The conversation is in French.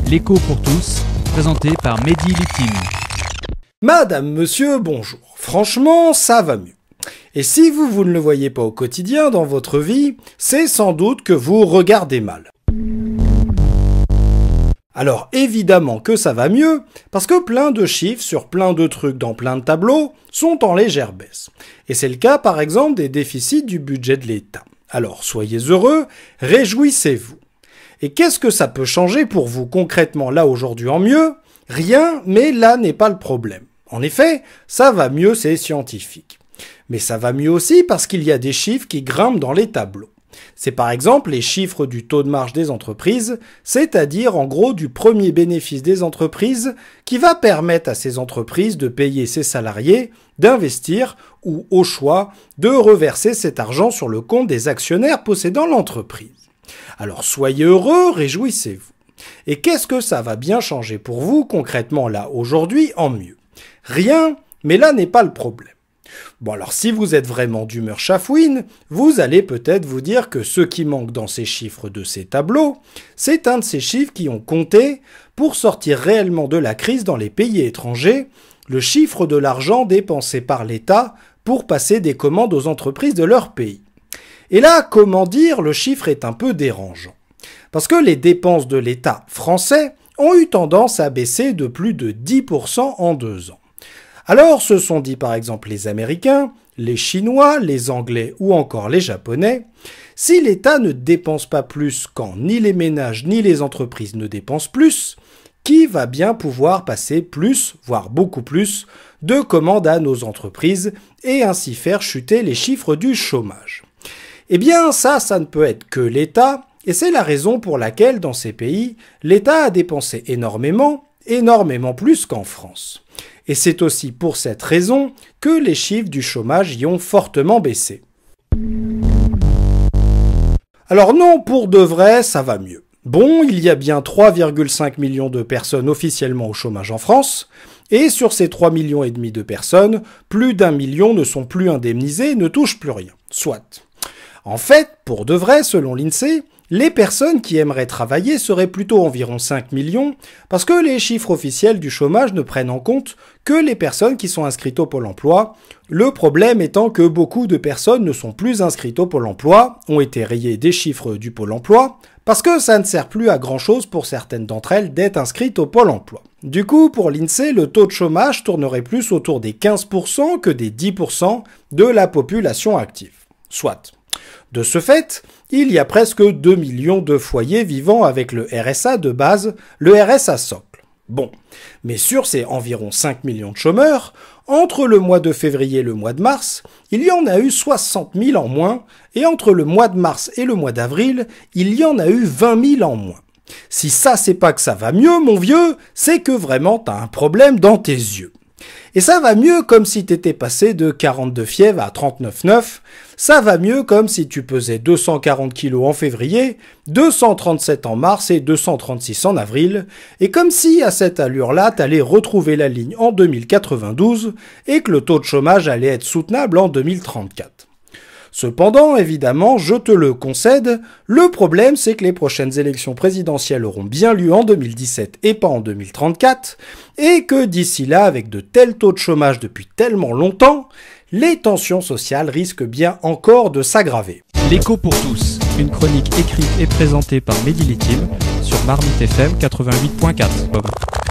L'écho pour tous, présenté par Mehdi Litim. Madame, monsieur, bonjour. Franchement, ça va mieux. Et si vous ne le voyez pas au quotidien dans votre vie, c'est sans doute que vous regardez mal. Alors évidemment que ça va mieux, parce que plein de chiffres sur plein de trucs dans plein de tableaux sont en légère baisse. Et c'est le cas par exemple des déficits du budget de l'État. Alors soyez heureux, réjouissez-vous. Et qu'est-ce que ça peut changer pour vous concrètement là aujourd'hui en mieux? Rien, mais là n'est pas le problème. En effet, ça va mieux, c'est scientifique. Mais ça va mieux aussi parce qu'il y a des chiffres qui grimpent dans les tableaux. C'est par exemple les chiffres du taux de marge des entreprises, c'est-à-dire en gros du premier bénéfice des entreprises qui va permettre à ces entreprises de payer ses salariés, d'investir ou au choix de reverser cet argent sur le compte des actionnaires possédant l'entreprise. Alors soyez heureux, réjouissez-vous. Et qu'est-ce que ça va bien changer pour vous concrètement là aujourd'hui en mieux? Rien, mais là n'est pas le problème. Bon alors si vous êtes vraiment d'humeur chafouine, vous allez peut-être vous dire que ce qui manque dans ces chiffres de ces tableaux, c'est un de ces chiffres qui ont compté pour sortir réellement de la crise dans les pays étrangers, le chiffre de l'argent dépensé par l'État pour passer des commandes aux entreprises de leur pays. Et là, comment dire, le chiffre est un peu dérangeant. Parce que les dépenses de l'État français ont eu tendance à baisser de plus de 10% en 2 ans. Alors, se sont dit par exemple les Américains, les Chinois, les Anglais ou encore les Japonais, si l'État ne dépense pas plus quand ni les ménages ni les entreprises ne dépensent plus, qui va bien pouvoir passer plus, voire beaucoup plus, de commandes à nos entreprises et ainsi faire chuter les chiffres du chômage? Eh bien ça ne peut être que l'État, et c'est la raison pour laquelle dans ces pays, l'État a dépensé énormément plus qu'en France. Et c'est aussi pour cette raison que les chiffres du chômage y ont fortement baissé. Alors non, pour de vrai, ça va mieux. Bon, il y a bien 3,5 millions de personnes officiellement au chômage en France, et sur ces 3,5 millions de personnes, plus d'1 million ne sont plus indemnisées et ne touchent plus rien. Soit. En fait, pour de vrai, selon l'INSEE, les personnes qui aimeraient travailler seraient plutôt environ 5 millions, parce que les chiffres officiels du chômage ne prennent en compte que les personnes qui sont inscrites au Pôle emploi, le problème étant que beaucoup de personnes ne sont plus inscrites au Pôle emploi, ont été rayées des chiffres du Pôle emploi, parce que ça ne sert plus à grand chose pour certaines d'entre elles d'être inscrites au Pôle emploi. Du coup, pour l'INSEE, le taux de chômage tournerait plus autour des 15% que des 10% de la population active. Soit. De ce fait, il y a presque 2 millions de foyers vivant avec le RSA de base, le RSA socle. Bon, mais sur ces environ 5 millions de chômeurs, entre le mois de février et le mois de mars, il y en a eu 60 000 en moins, et entre le mois de mars et le mois d'avril, il y en a eu 20 000 en moins. Si ça c'est pas que ça va mieux, mon vieux, c'est que vraiment t'as un problème dans tes yeux. Et ça va mieux comme si t'étais passé de 42 fièvres à 39,9. Ça va mieux comme si tu pesais 240 kilos en février, 237 en mars et 236 en avril. Et comme si à cette allure-là, t'allais retrouver la ligne en 2092 et que le taux de chômage allait être soutenable en 2034. Cependant, évidemment, je te le concède, le problème c'est que les prochaines élections présidentielles auront bien lieu en 2017 et pas en 2034, et que d'ici là, avec de tels taux de chômage depuis tellement longtemps, les tensions sociales risquent bien encore de s'aggraver. L'écho pour tous, une chronique écrite et présentée par Mehdi Litim sur Marmite FM 88.4.